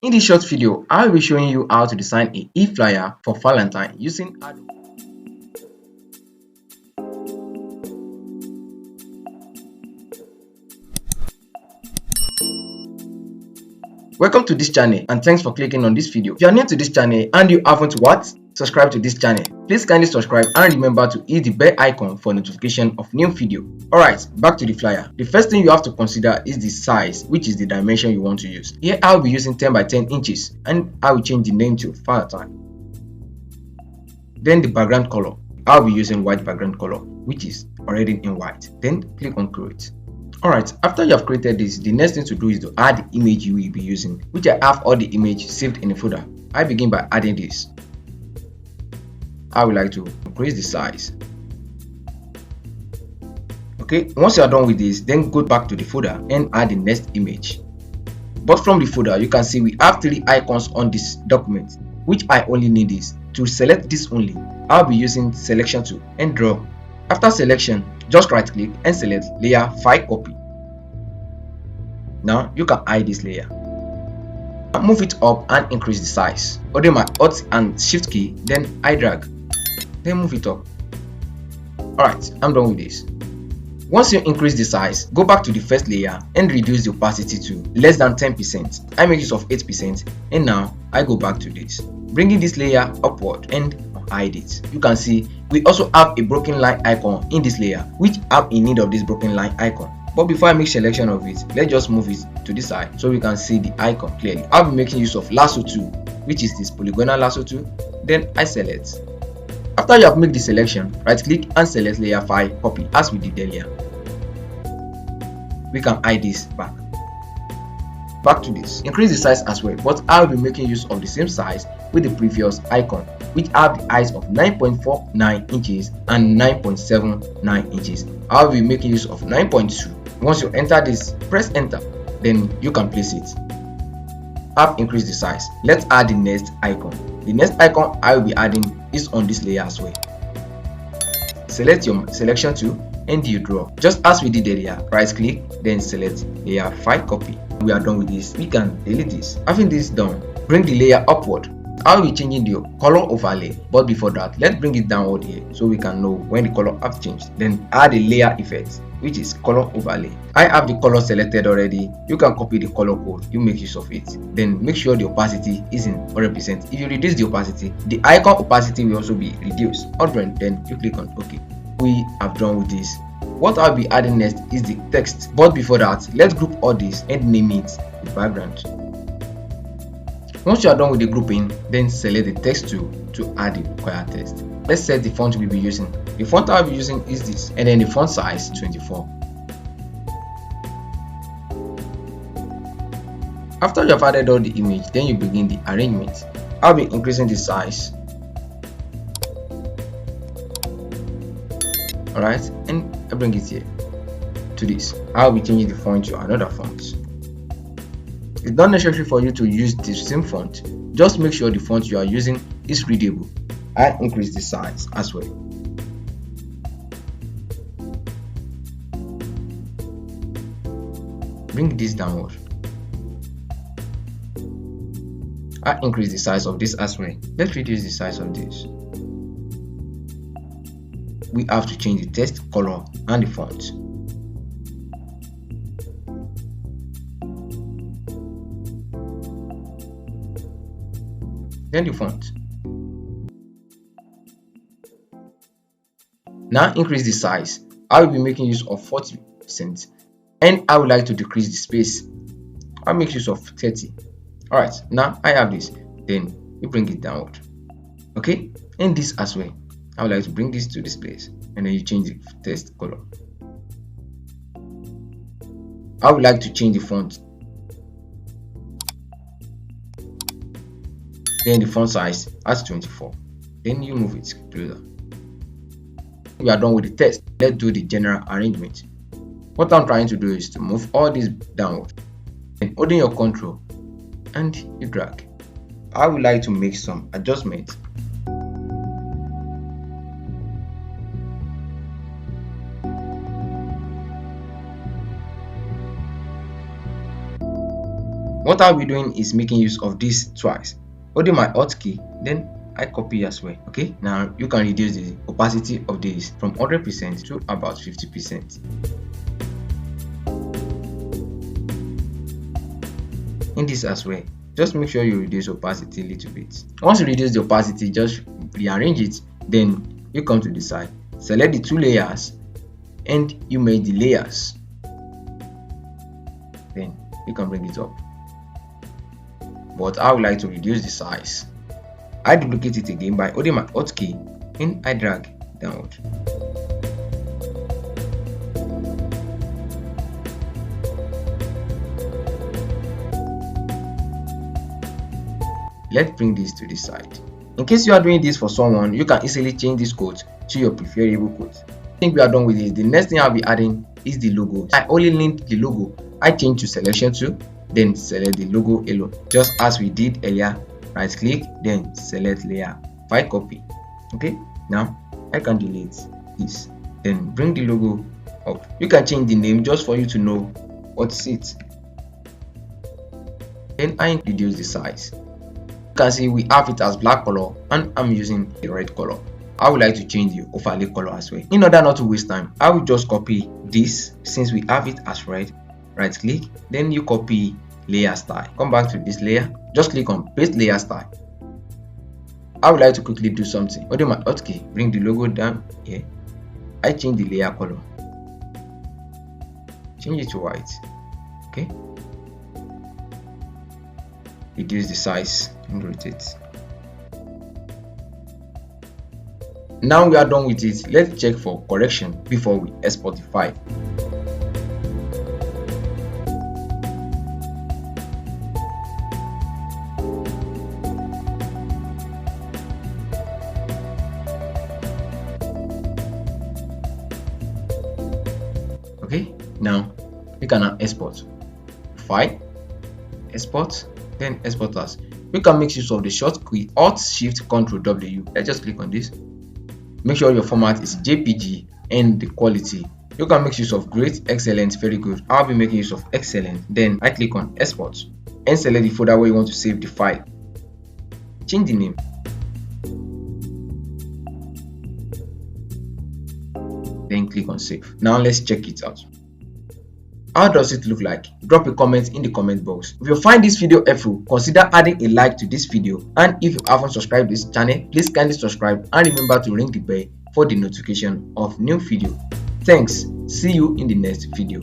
In this short video, I will be showing you how to design a e-flyer for Valentine using Adobe. Welcome to this channel and thanks for clicking on this video. If you are new to this channel and you haven't subscribed to this channel, please kindly subscribe and remember to hit the bell icon for notification of new video. Alright, back to the flyer. The first thing you have to consider is the size, which is the dimension you want to use. Here I will be using 10 by 10 inches and I will change the name to Valentine. Then the background color, I'll be using white background color, which is already in white. Then click on create. Alright, after you have created this, the next thing to do is to add the image you will be using, which I have all the image saved in a folder. I begin by adding this. I would like to increase the size. Okay, once you are done with this, then go back to the folder and add the next image. But from the folder, you can see we have 3 icons on this document, which I only need is to select this only. I'll be using selection tool and draw. After selection, just right click and select layer file copy. Now you can hide this layer. Move it up and increase the size. Holding my Alt and Shift key, then I drag. Then move it up. Alright, I'm done with this. Once you increase the size, go back to the first layer and reduce the opacity to less than 10%. I make use of 8% and now I go back to this. Bringing this layer upward and hide it. You can see we also have a broken line icon in this layer, which I'm in need of this broken line icon. But before I make selection of it, let's just move it to the side so we can see the icon clearly. I'll be making use of lasso tool, which is this polygonal lasso tool. Then I select. After you have made the selection, right click and select layer file copy as we did earlier. We can hide this back. Back to this. Increase the size as well, but I will be making use of the same size with the previous icon, which have the height of 9.49 inches and 9.79 inches. I will be making use of 9.2. Once you enter this, press enter, then you can place it. I've increased the size. Let's add the next icon. The next icon I will be adding is on this layer as well. Select your selection tool and you draw. Just as we did earlier, right click, then select layer file copy. We are done with this. We can delete this. Having this done, bring the layer upward. I'll be changing the color overlay, but before that, let's bring it downward here so we can know when the color has changed. Then add a layer effect, which is color overlay. I have the color selected already. You can copy the color code, you make use of it. Then make sure the opacity is in 100%. If you reduce the opacity, the icon opacity will also be reduced. 100, then you click on OK. We have done with this. What I'll be adding next is the text, but before that, let's group all this and name it the background. Once you are done with the grouping, then select the text tool to add the required text. Let's set the font we'll be using. The font I'll be using is this, and then the font size 24. After you have added all the image, then you begin the arrangement. I'll be increasing the size. Alright, and I bring it here to this. I'll be changing the font to another font. It's not necessary for you to use the same font. Just make sure the font you are using is readable. I increase the size as well. Bring this downward. I increase the size of this as well. Let's reduce the size of this. We have to change the text color and the font. Then the font. Now increase the size. I will be making use of 40% and I would like to decrease the space. I'll make use of 30. Alright, now I have this. Then you bring it downward. Okay, and this as well. I would like to bring this to this place and then you change the text color. I would like to change the font. Then the font size as 24. Then you move it closer. We are done with the text. Let's do the general arrangement. What I'm trying to do is to move all this downward. Then holding your control and you drag. I would like to make some adjustments. What I'll be doing is making use of this twice. Holding my Alt key, then I copy as well. Okay, now you can reduce the opacity of this from 100% to about 50%. In this as well, just make sure you reduce opacity a little bit. Once you reduce the opacity, just rearrange it. Then you come to the side, select the two layers, and you make the layers. Then you can bring it up. But I would like to reduce the size. I duplicate it again by holding my Alt key and I drag downward. Let's bring this to the side. In case you are doing this for someone, you can easily change this code to your preferable code. I think we are done with this. The next thing I'll be adding is the logo. I only link the logo. I change to selection to, then select the logo alone, just as we did earlier. Right click, then select layer, file copy. Okay, now I can delete this, then bring the logo up. You can change the name just for you to know what's it. Then I reduce the size. You can see we have it as black color and I'm using the red color. I would like to change the overlay color as well. In order not to waste time, I will just copy this since we have it as red. Right click, then you copy layer style. Come back to this layer, just click on paste layer style. I would like to quickly do something. Holding my Alt key, bring the logo down here. I change the layer color, change it to white. Okay, reduce the size and rotate. Now we are done with it. Let's check for correction before we export the file. Okay, now we can now export. File, export, then export as. We can make use of the shortcut Alt Shift Ctrl W. Let's just click on this. Make sure your format is JPG and the quality. You can make use of great, excellent, very good. I'll be making use of excellent. Then I click on export and select the folder where you want to save the file. Change the name. Then click on save. Now let's check it out. How does it look like? Drop a comment in the comment box. If you find this video helpful, consider adding a like to this video, and if you haven't subscribed to this channel, please kindly subscribe and remember to ring the bell for the notification of new video. Thanks. See you in the next video.